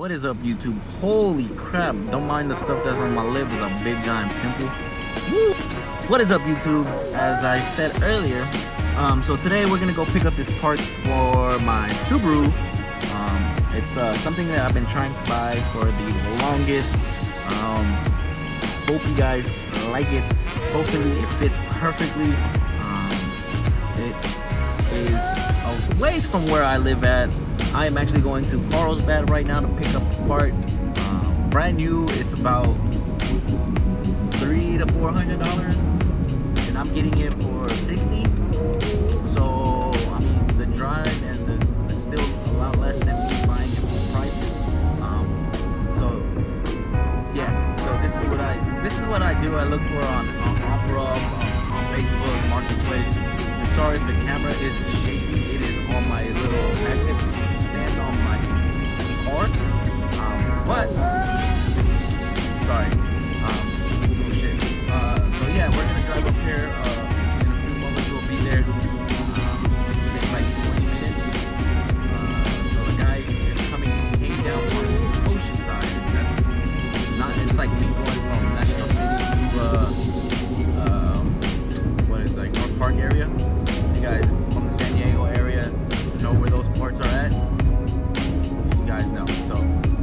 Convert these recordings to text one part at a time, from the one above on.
What is up, YouTube? Holy crap, don't mind the stuff that's on my lip. Is a big giant pimple. Woo! What is up, YouTube? As I said earlier, so today we're gonna go pick up this part for my Subaru. It's something that I've been trying to buy for the longest. Hope you guys like it. Hopefully it fits perfectly. It is a ways from where I live at. I am actually going to Carlsbad right now to pick up the part. Brand new. It's about $300 to $400, and I'm getting it for $60. So I mean, the drive and it's still a lot less than me buying it full price. So yeah. So this is what I do. I look for on OfferUp, on Facebook Marketplace. And sorry if the camera is shaky. It is on my little magnet stand on my car. But sorry. So yeah, we're gonna drive up here. In a few moments we'll be there. Take like 20 minutes. So the guy is came down from Oceanside. That's not. It's like me going from National City to what is like North Park area. You guys from the San Diego area know where those parts are at. You guys know. So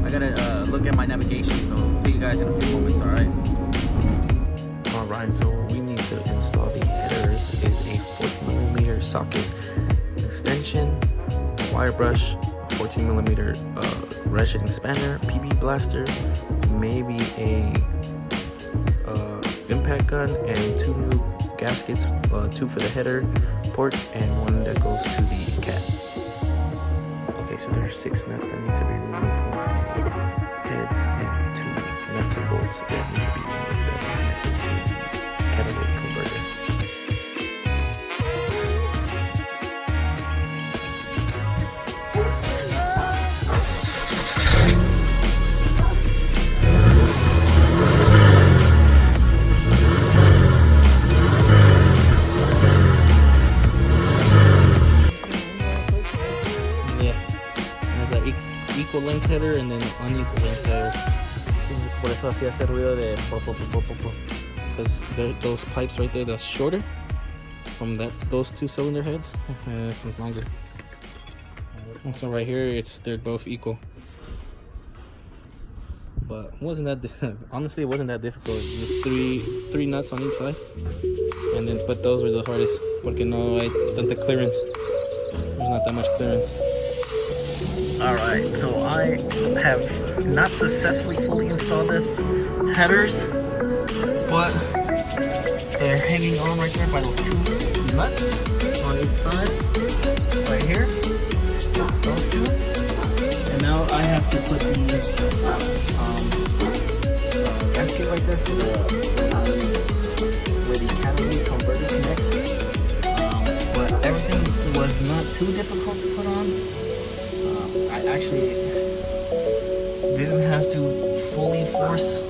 I gotta look at my navigation. So see you guys in a few moments. All right. Alright, so we need to install the headers in a 14mm socket extension, a wire brush, a 14mm ratcheting spanner, PB blaster, maybe a impact gun, and 2 new gaskets, 2 for the header port and 1 that goes to the cat. Okay, so there's 6 nuts that need to be removed from the heads and 2 nuts and bolts that need to be removed that are connected to the catalytic converter. Equal length header and then unequal length header. Por eso hacía ese ruido de pop, because those pipes right there, that's shorter from those 2 cylinder heads. This one's longer. And so right here, they're both equal. But wasn't that honestly? It wasn't that difficult. Just three nuts on each side, and then but those were the hardest. Porque no hay tanta clearance. There's not that much clearance. Alright, so I have not successfully fully installed this headers, but they're hanging on right there by those 2 nuts on each side, right here, those 2, and now I have to put the gasket right there for where the catalytic converter connects, but everything was not too difficult to put on. I actually didn't have to fully force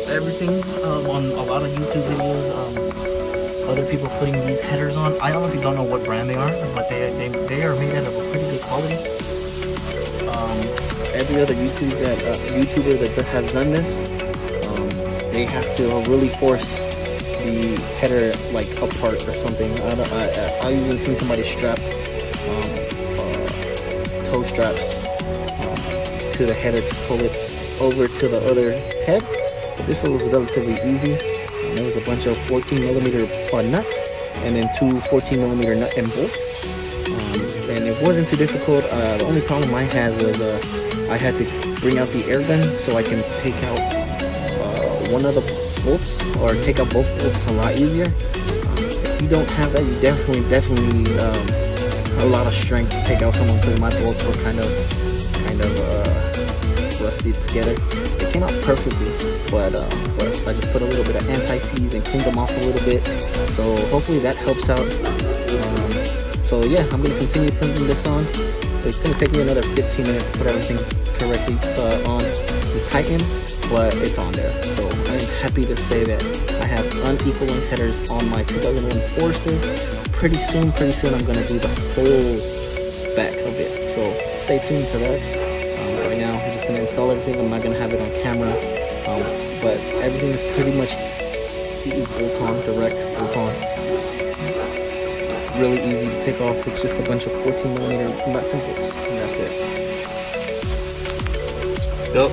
everything on a lot of YouTube videos. Other people putting these headers on. I honestly don't know what brand they are, but they are made out of a pretty good quality. Every other YouTuber that has done this, they have to really force the header like apart or something. I even seen somebody strap toe straps to the header to pull it over to the other head, but this was relatively easy. There was a bunch of 14mm nuts and then 2 14mm nut and bolts, and it wasn't too difficult. The only problem I had was I had to bring out the air gun so I can take out one of the bolts, or take out both bolts a lot easier. If you don't have that, you definitely need a lot of strength to take out someone, because my bolts were kind of rusty together. They came out perfectly, but I just put a little bit of anti-seize and cleaned them off a little bit, so hopefully that helps out. So yeah, I'm gonna continue putting this on. It's gonna take me another 15 minutes to put everything correctly on and tighten, but it's on there. So I'm happy to say that I have unequal length headers on my 2001 Forester. Pretty soon I'm gonna do the whole back of it, so stay tuned to that. Right now I'm just gonna install everything. I'm not gonna have it on camera, but everything is pretty much bolt-on, direct bolt-on. Really easy to take off. It's just a bunch of 14mm nuts and bolts, and that's it. Go.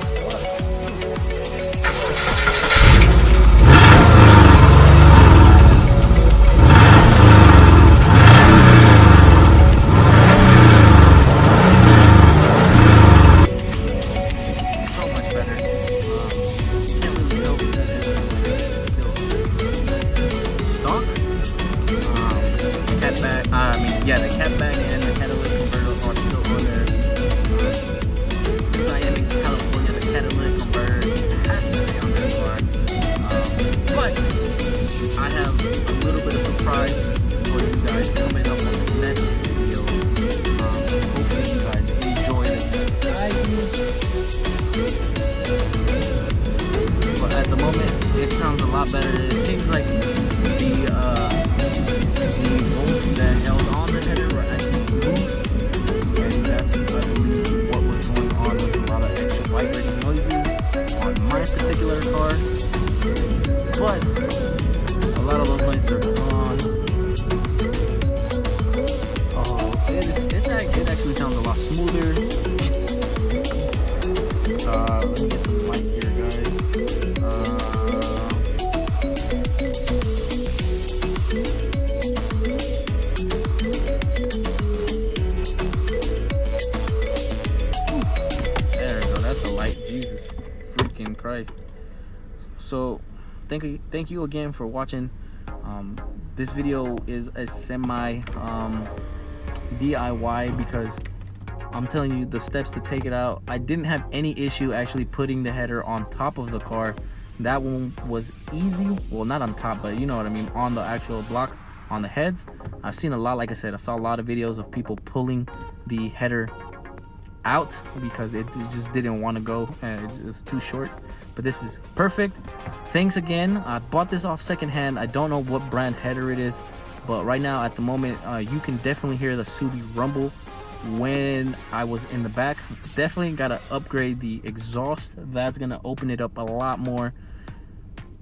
Yeah, the catback and the catalytic converter are still on there. Since I am in California, the catalytic converter has to stay on this car. But I have a little bit of surprise for you guys coming up on the next video. Hopefully you guys enjoy it. But at the moment, it sounds a lot better. It seems like the bolts that held on the header were actually loose, and that's, I believe, what was going on with a lot of extra vibrating noises on my particular car. But a lot of those noises are gone. Oh, it actually sounds a lot smoother. Let me get some light here, guys. Jesus freaking Christ. So thank you again for watching. This video is a semi DIY because I'm telling you the steps to take it out. I didn't have any issue actually putting the header on top of the car. That one was easy. Well, not on top, but you know what I mean, on the actual block, on the heads. I've seen a lot, like I said, I saw a lot of videos of people pulling the header out because it just didn't want to go, and it's too short. But this is perfect. Thanks again. I bought this off secondhand. I don't know what brand header it is, but right now at the moment you can definitely hear the Subi rumble when I was in the back. Definitely gotta upgrade the exhaust. That's gonna open it up a lot more.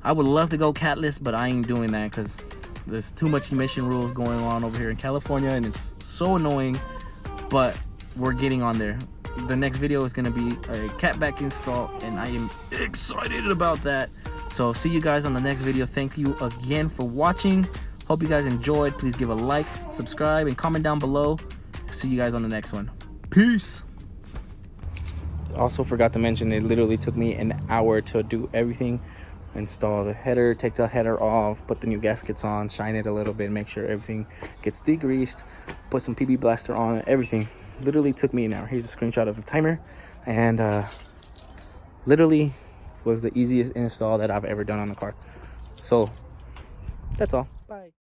I would love to go catless, but I ain't doing that because there's too much emission rules going on over here in California, and it's so annoying. But we're getting on there. The next video is going to be a catback install, and I am excited about that. So see you guys on the next video. Thank you again for watching. Hope you guys enjoyed. Please give a like, subscribe, and comment down below. See you guys on the next one. Peace. Also forgot to mention, it literally took me an hour to do everything. Install the header, take the header off, put the new gaskets on, shine it a little bit, make sure everything gets degreased, put some PB blaster on it, everything. Literally took me an hour. Here's a screenshot of the timer, and literally was the easiest install that I've ever done on the car. So that's all. Bye.